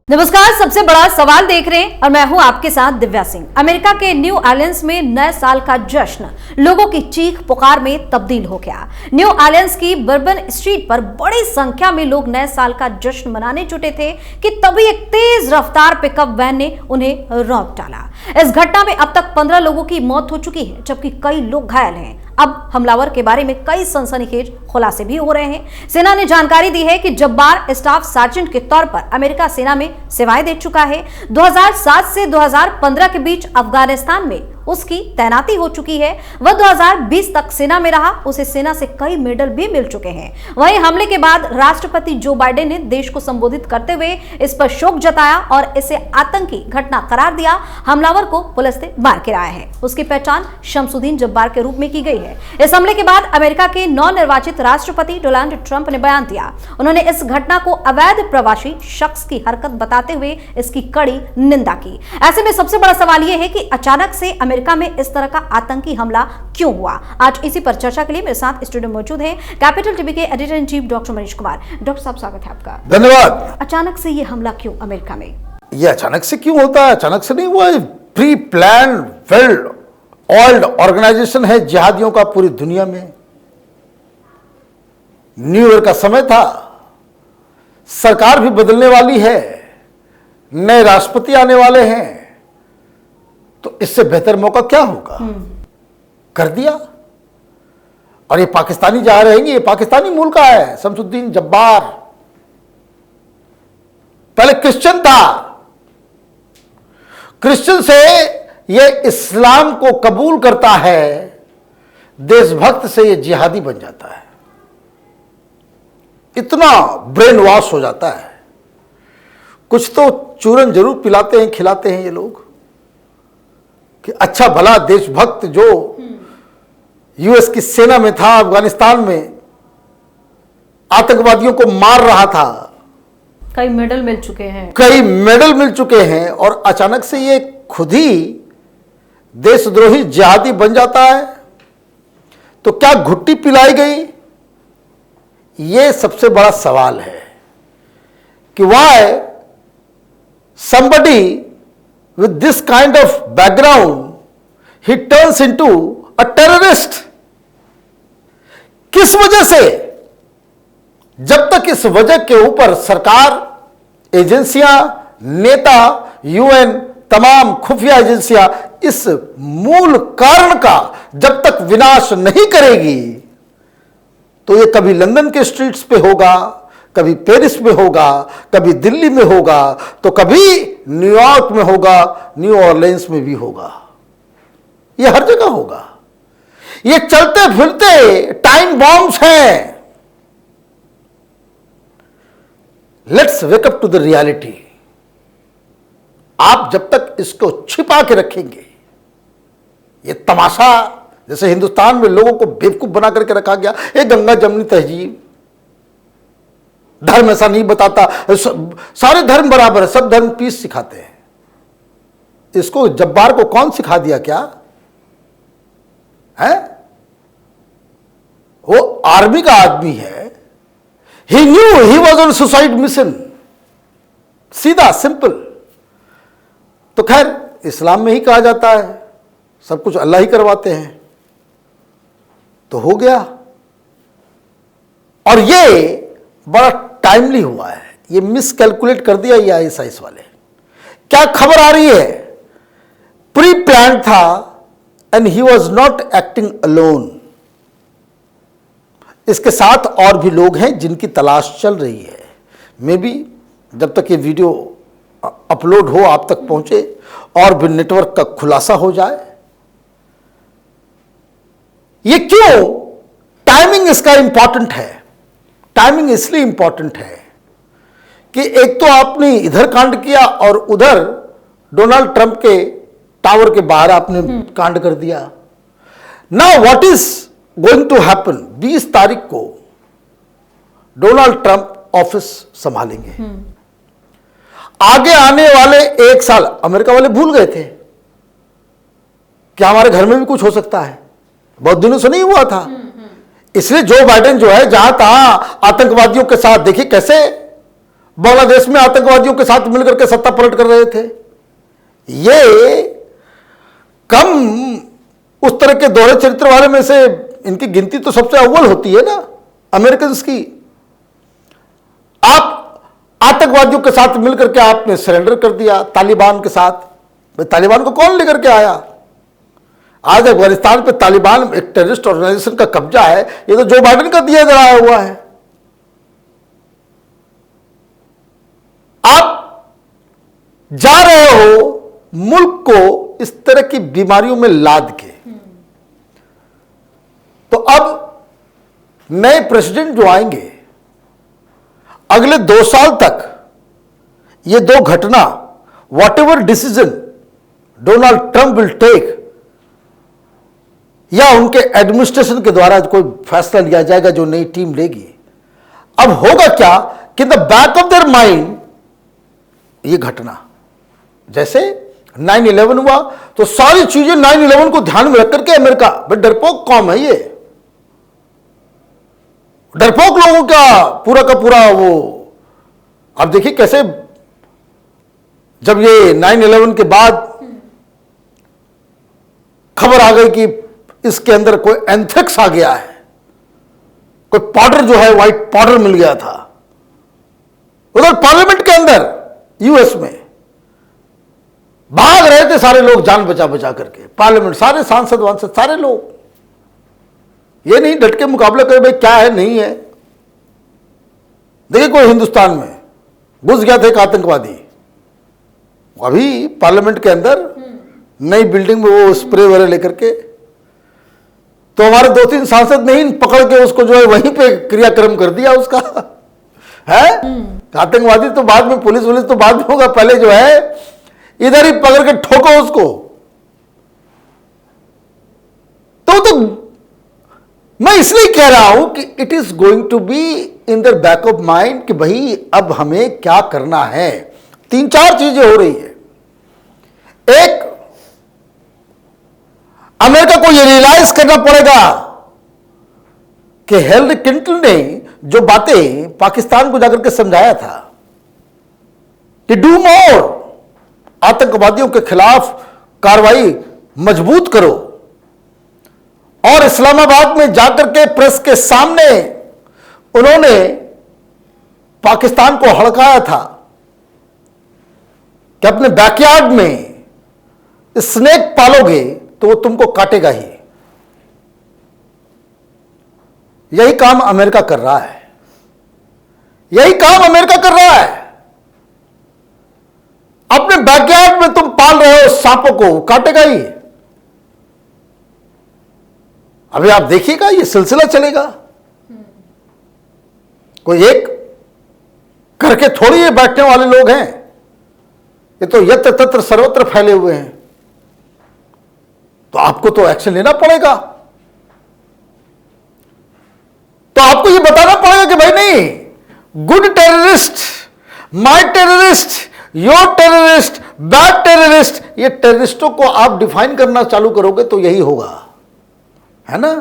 नमस्कार, सबसे बड़ा सवाल देख रहे हैं और मैं हूं आपके साथ दिव्या सिंह। अमेरिका के न्यू ऑरलियंस में नए साल का जश्न लोगों की चीख पुकार में तब्दील हो गया। न्यू ऑरलियंस की बर्बन स्ट्रीट पर बड़ी संख्या में लोग नए साल का जश्न मनाने जुटे थे कि तभी एक तेज रफ्तार पिकअप वैन ने उन्हें रौंद डाला। इस घटना में अब तक 15 लोगों की मौत हो चुकी है, जबकि कई लोग घायल हैं। अब हमलावर के बारे में कई सनसनीखेज खुलासे भी हो रहे हैं। सेना ने जानकारी दी है कि जब्बार स्टाफ सार्जेंट के तौर पर अमेरिका सेना में सेवाएं दे चुका है। 2007 से 2015 के बीच अफगानिस्तान में उसकी तैनाती हो चुकी है। वह 2020 तक सेना में रहा। उसे सेना से कई मेडल भी मिल चुके हैं। वहीं हमले के बाद राष्ट्रपति जो बाइडेन ने देश को संबोधित करते हुए इस पर शोक जताया और इसे आतंकी घटना करार दिया। हमलावर को पुलिस ने मार गिराया है। उसकी पहचान शमसुद्दीन जब्बार के रूप में की गई है। इस हमले के बाद अमेरिका के नवनिर्वाचित राष्ट्रपति डोनाल्ड ट्रंप ने बयान दिया। उन्होंने इस घटना को अवैध प्रवासी शख्स की हरकत बताते हुए इसकी कड़ी निंदा की। ऐसे में सबसे बड़ा सवाल यह है कि अचानक से अमेरिका में इस तरह का आतंकी हमला क्यों हुआ। आज इसी पर चर्चा के लिए मेरे साथ स्टूडियो मौजूद हैं कैपिटल टीवी के editor in chief doctor Manish Kumar. Doctor साहब, स्वागत है आपका। धन्यवाद। अचानक से ये हमला क्यों अमेरिका में? ये अचानक से क्यों होता है? अचानक से नहीं हुआ, pre plan well oiled organisation है जिहादियों का पूरी दुनिया में। न्यू ईयर का समय था, सरकार भी बदलने वाली है, नए राष्ट्रपति आने वाले हैं, तो इससे बेहतर मौका क्या होगा? कर दिया। और ये पाकिस्तानी जहां रहेंगे, ये पाकिस्तानी मूल का है। शमसुद्दीन जब्बार पहले क्रिश्चियन था, क्रिश्चियन से ये इस्लाम को कबूल करता है, देशभक्त से ये जिहादी बन जाता है। इतना ब्रेन वॉश हो जाता है। कुछ तो चूरन जरूर पिलाते हैं, खिलाते हैं ये लोग कि अच्छा भला देशभक्त जो यूएस की सेना में था, अफगानिस्तान में आतंकवादियों को मार रहा था, कई मेडल मिल चुके हैं, कई मेडल मिल चुके हैं, और अचानक से ये खुद ही देशद्रोही जिहादी बन जाता है। तो क्या घुट्टी पिलाई गई? ये सबसे बड़ा सवाल है कि why somebody with this kind of background he turns into a terrorist। किस वजह से? जब तक इस वजह के ऊपर सरकार, एजेंसियां, नेता, यूएन, तमाम खुफिया एजेंसियां इस मूल कारण का जब तक विनाश नहीं करेगी, तो ये कभी लंदन के स्ट्रीट्स पे होगा, कभी पेरिस में होगा, कभी दिल्ली में होगा, तो कभी न्यूयॉर्क में होगा, न्यू ऑरलियंस में भी होगा। ये हर जगह होगा। ये चलते फिरते टाइम बॉम्ब्स हैं। Let's wake up to the reality. आप जब तक इसको छिपा के रखेंगे, ये तमाशा जैसे हिंदुस्तान में लोगों को बेवकूफ बना करके रखा गया, ये गंगा जमनी तहजीब, धर्म ऐसा नहीं बताता, सारे धर्म बराबर है, सब धर्म पीस सिखाते हैं। इसको जब्बार को कौन सिखा दिया? क्या है? वो आर्मी का आदमी है। He knew he was on suicide mission. सीधा सिंपल। तो खैर, इस्लाम में ही कहा जाता है सब कुछ अल्लाह ही करवाते हैं, तो हो गया। और ये बड़ा टाइमली हुआ है। ये मिसकैलकुलेट कर दिया ये आईएसआईएस वाले। क्या खबर आ रही है? प्री प्लान था and he was not acting alone. इसके साथ और भी लोग हैं जिनकी तलाश चल रही है। मे बी जब तक ये वीडियो अपलोड हो, आप तक पहुंचे और भी नेटवर्क का खुलासा हो जाए। ये क्यों? टाइमिंग इसका इंपॉर्टेंट है। टाइमिंग इसलिए इंपॉर्टेंट है कि एक तो आपने इधर कांड किया और उधर डोनाल्ड ट्रंप के टावर के बाहर आपने कांड कर दिया। Now what is going to happen? 20 तारीख को डोनाल्ड ट्रंप ऑफिस संभालेंगे। आगे आने वाले 1 साल अमेरिका वाले भूल गए थे क्या हमारे घर में भी कुछ हो सकता है। बहुत दिनों से नहीं हुआ था। इसलिए जो बाइडेन जो है जहां तहां आतंकवादियों के साथ, देखिए कैसे बांग्लादेश में आतंकवादियों के साथ मिलकर के सत्ता पलट कर रहे थे। ये कम उस तरह के दोहरे चरित्र वाले में से इनकी गिनती तो सबसे अव्वल होती है ना, अमेरिकन की। आप आतंकवादियों के साथ मिलकर के आपने सरेंडर कर दिया तालिबान के साथ। तालिबान को कौन लेकर के आया? आज अफगानिस्तान पे तालिबान एक टेररिस्ट ऑर्गेनाइजेशन का कब्जा है, ये तो जो बाइडेन का दिया जलाया हुआ है। आप जा रहे हो मुल्क को इस तरह की बीमारियों में लाद के। तो अब नए प्रेसिडेंट जो आएंगे, अगले 2 साल तक ये दो घटना, whatever decision Donald Trump will take, या उनके एडमिनिस्ट्रेशन के द्वारा कोई फैसला लिया जाएगा जो नई टीम लेगी, अब होगा क्या कि इन the back of their mind ये घटना, जैसे 9/11 हुआ तो सारी चीजें 9/11 को ध्यान में रख करके अमेरिका, बट डरपोक कौम है ये, डरपोक लोगों का पूरा वो। अब देखिए कैसे जब ये 9/11 के बाद खबर आ गई कि इसके अंदर कोई एंथ्रेक्स आ गया है, कोई पाउडर जो है व्हाइट पाउडर मिल गया था, उधर पार्लियामेंट के अंदर यूएस में भाग रहे थे सारे लोग जान बचा बचा करके, पार्लियामेंट सारे सांसद वांसद सारे लोग, ये नहीं डट के मुकाबला करे भाई क्या है नहीं है। देखिए कोई हिंदुस्तान में घुस गया था एक आतंकवादी, अभी पार्लियामेंट के अंदर नई बिल्डिंग में वो स्प्रे वगैरह लेकर के, तो हमारे 2-3 सांसद नहीं पकड़ के उसको जो है वहीं पे क्रियाक्रम कर दिया उसका है। आतंकवादी तो बाद में, पुलिस तो बाद में होगा, पहले जो है इधर ही पकड़ के ठोको उसको। तो मैं इसलिए कह रहा हूं कि it is going to be in the back of mind कि भाई अब हमें क्या करना है। 3-4 चीजें हो रही है। एक, अमेरिका को यह रियलाइज करना पड़ेगा कि हिलरी क्लिंटन ने जो बातें पाकिस्तान को जाकर के समझाया था कि डू मोर, आतंकवादियों के खिलाफ कार्रवाई मजबूत करो, और इस्लामाबाद में जाकर के प्रेस के सामने उन्होंने पाकिस्तान को हड़काया था कि अपने बैकयार्ड में स्नेक पालोगे तो वो तुमको काटेगा ही। यही काम अमेरिका कर रहा है, यही काम अमेरिका कर रहा है। अपने बैकयार्ड में तुम पाल रहे हो सांपों को, काटेगा ही। अभी आप देखिएगा ये सिलसिला चलेगा, कोई एक करके थोड़ी ये बैठने वाले लोग हैं, ये तो यत्र तत्र सर्वत्र फैले हुए हैं। तो आपको तो एक्शन लेना पड़ेगा, तो आपको ये बताना पड़ेगा कि भाई नहीं, good terrorist, my terrorist, your terrorist, bad terrorist, ये टेररिस्टों को आप डिफाइन करना चालू करोगे तो यही होगा, है ना।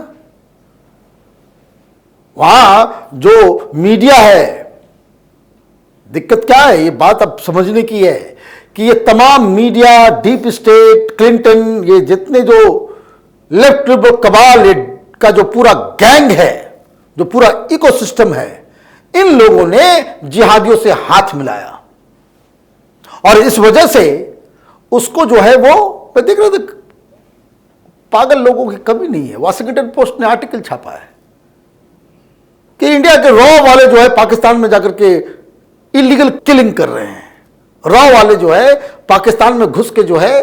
वहां जो मीडिया है, दिक्कत क्या है, ये बात अब समझने की है कि ये तमाम मीडिया, डीप स्टेट, क्लिंटन, ये जितने जो लेफ्ट कबाल का जो पूरा गैंग है, जो पूरा इकोसिस्टम है, इन लोगों ने जिहादियों से हाथ मिलाया, और इस वजह से उसको जो है वो, मैं देख रहा था, पागल लोगों की कमी नहीं है। वाशिंगटन पोस्ट ने आर्टिकल छापा है कि इंडिया के रॉ वाले जो है पाकिस्तान में जाकर के इलीगल किलिंग कर रहे हैं। रॉ वाले जो है पाकिस्तान में घुस के जो है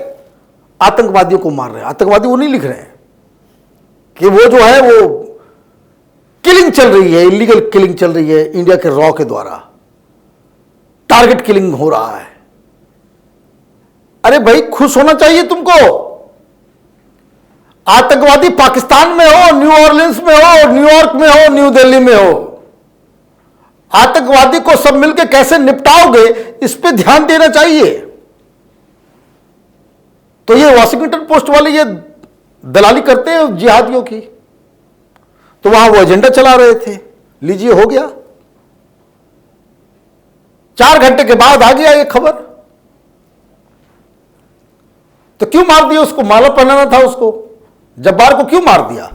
आतंकवादियों को मार रहे हैं। आतंकवादी वो नहीं लिख रहे हैं कि वो जो है वो किलिंग चल रही है, इलीगल किलिंग चल रही है इंडिया के रॉ के द्वारा, टारगेट किलिंग हो रहा है। अरे भाई खुश होना चाहिए तुमको। आतंकवादी पाकिस्तान में हो, न्यू ऑर्लिन्स में हो, न्यूयॉर्क में हो, न्यू दिल्ली में हो, आतंकवादी को सब मिलकर कैसे निपटाओगे, इस पे ध्यान देना चाहिए। तो ये वॉशिंगटन पोस्ट वाले ये दलाली करते हैं जिहादियों की, तो वहां वो एजेंडा चला रहे थे, लीजिए हो गया। 4 घंटे के बाद आ गया ये खबर। तो क्यों मार दिया उसको? माला पहनाना था उसको। जब्बार को क्यों मार दिया?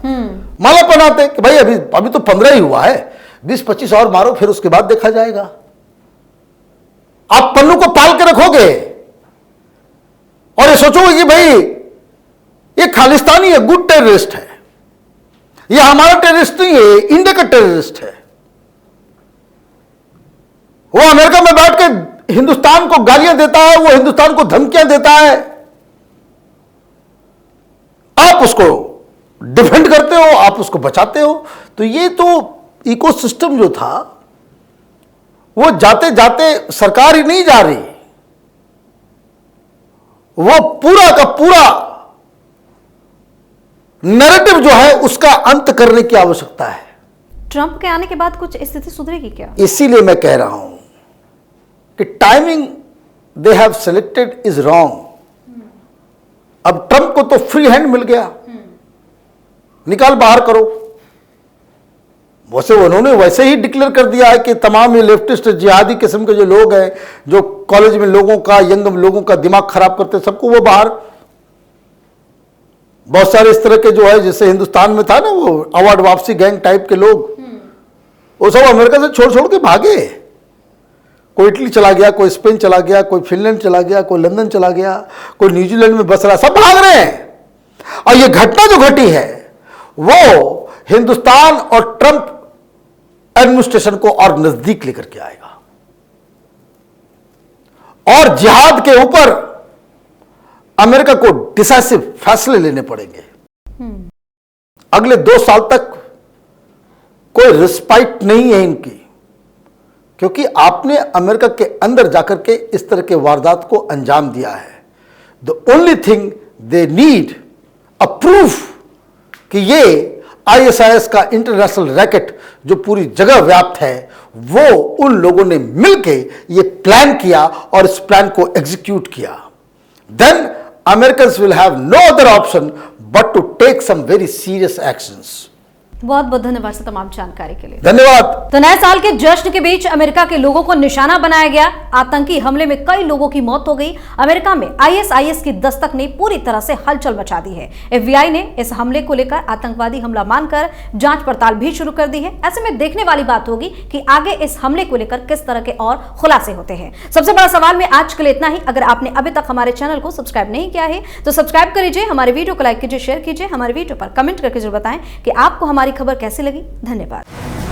माला पहनाते कि भाई अभी तो 15 ही हुआ है, 20-25 और मारो, फिर उसके बाद देखा जाएगा। आप पन्नू को पाल के रखोगे और ये सोचोगे कि भाई ये खालिस्तानी है, गुड टेररिस्ट है, ये हमारा टेररिस्ट नहीं है, इंडिया का टेररिस्ट है। वो अमेरिका में बैठ के हिंदुस्तान को गालियां देता है, वो हिंदुस्तान को धमकियां देता है, आप उसको डिफेंड करते हो, आप उसको बचाते हो। तो ये तो इकोसिस्टम जो था वो जाते जाते सरकार ही नहीं जा रही, वो पूरा का पूरा नैरेटिव जो है उसका अंत करने की आवश्यकता है। ट्रंप के आने के बाद कुछ स्थिति सुधरेगी क्या? इसीलिए मैं कह रहा हूं कि timing they have selected is wrong. अब ट्रंप को तो फ्री हैंड मिल गया, निकाल बाहर करो। वैसे उन्होंने वैसे ही डिक्लेयर कर दिया है कि तमाम ये लेफ्टिस्ट जिहादी किस्म के जो लोग हैं, जो कॉलेज में लोगों का, यंग लोगों का दिमाग खराब करते, सबको वो बाहर। बहुत सारे इस तरह के जो है, जैसे हिंदुस्तान में था ना वो अवार्ड वापसी गैंग टाइप के लोग, वो सब अमेरिका से छोड़ छोड़ के भागे। कोई इटली चला गया, कोई स्पेन चला गया, कोई फिनलैंड चला गया, कोई लंदन चला गया, कोई न्यूजीलैंड में बस रहा, सब भाग रहे हैं। और ये घटना जो घटी है वो हिंदुस्तान और ट्रंप एडमिनिस्ट्रेशन को और नजदीक लेकर के आएगा, और जिहाद के ऊपर अमेरिका को डिसाइसिव फैसले लेने पड़ेंगे। अगले 2 साल तक कोई रिस्पाइट नहीं है इनकी, क्योंकि आपने अमेरिका के अंदर जाकर के इस तरह के वारदात को अंजाम दिया है। The only thing they need a proof कि ये ISIS का इंटरनेशनल रैकेट जो पूरी जगह व्याप्त है, वो उन लोगों ने मिलके ये प्लान किया और इस प्लान को एग्जीक्यूट किया। Then Americans will have no other option but to take some very serious actions. बहुत बहुत धन्यवाद सर तमाम जानकारी के लिए। धन्यवाद। तो नए साल के जश्न के बीच अमेरिका के लोगों को निशाना बनाया गया। आतंकी हमले में कई लोगों की मौत हो गई। अमेरिका में ISIS की दस्तक ने पूरी तरह से हलचल मचा दी है। FBI ने इस हमले को लेकर आतंकवादी हमला मानकर जांच पड़ताल भी शुरू कर दी है। ऐसे में देखने वाली बात होगी कि आगे इस हमले को लेकर किस तरह के और खुलासे होते हैं। सबसे बड़ा सवाल में आज के लिए इतना ही। अगर आपने अभी तक हमारे चैनल को सब्सक्राइब नहीं किया है तो सब्सक्राइब कर लीजिए, हमारे वीडियो को लाइक कीजिए, शेयर कीजिए, हमारे वीडियो पर कमेंट करके जरूर बताएं कि आपको हमारी खबर कैसी लगी। धन्यवाद।